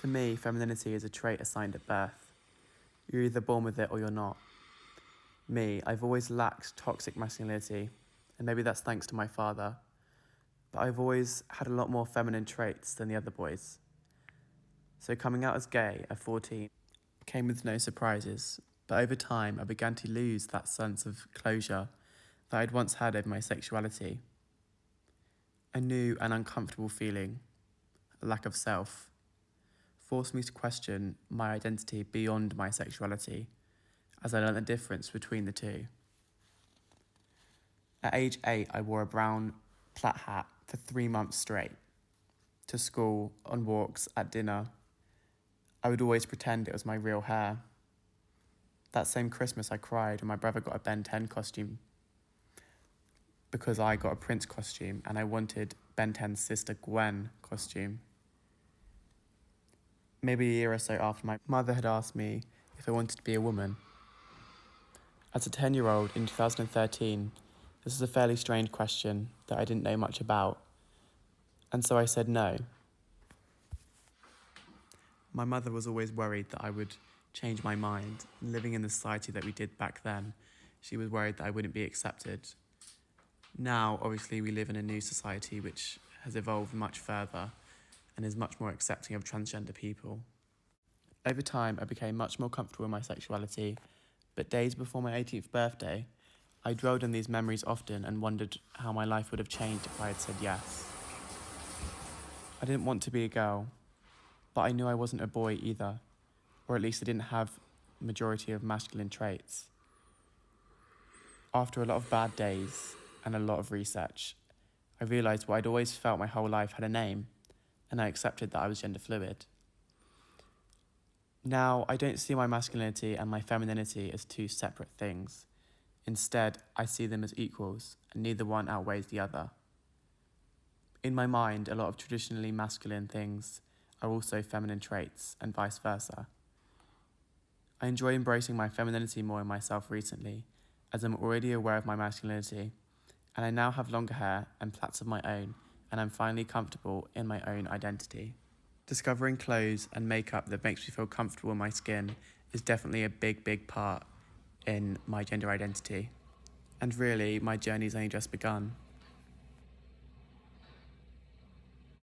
To me, femininity is a trait assigned at birth. You're either born with it or you're not. Me, I've always lacked toxic masculinity, and maybe that's thanks to my father, but I've always had a lot more feminine traits than the other boys. So coming out as gay at 14 came with no surprises, but over time I began to lose that sense of closure that I'd once had over my sexuality. A new and uncomfortable feeling, a lack of self, forced me to question my identity beyond my sexuality, as I learned the difference between the two. At age 8, I wore a brown flat hat for 3 months straight. To school, on walks, at dinner. I would always pretend it was my real hair. That same Christmas I cried when my brother got a Ben 10 costume because I got a Prince costume and I wanted Ben 10's sister Gwen costume. Maybe a year or so after, my mother had asked me if I wanted to be a woman. As a 10-year-old in 2013, this was a fairly strange question that I didn't know much about, and so I said no. My mother was always worried that I would change my mind. Living in the society that we did back then, she was worried that I wouldn't be accepted. Now, obviously, we live in a new society which has evolved much further and is much more accepting of transgender people. Over time, I became much more comfortable in my sexuality, but days before my 18th birthday, I dwelled on these memories often and wondered how my life would have changed if I had said yes. I didn't want to be a girl, but I knew I wasn't a boy either, or at least I didn't have the majority of masculine traits. After a lot of bad days and a lot of research, I realised what I'd always felt my whole life had a name, and I accepted that I was gender fluid. Now, I don't see my masculinity and my femininity as two separate things. Instead, I see them as equals, and neither one outweighs the other. In my mind, a lot of traditionally masculine things are also feminine traits, and vice versa. I enjoy embracing my femininity more in myself recently, as I'm already aware of my masculinity, and I now have longer hair and plaits of my own, and I'm finally comfortable in my own identity. Discovering clothes and makeup that makes me feel comfortable in my skin is definitely a big part in my gender identity. And really, my journey's only just begun.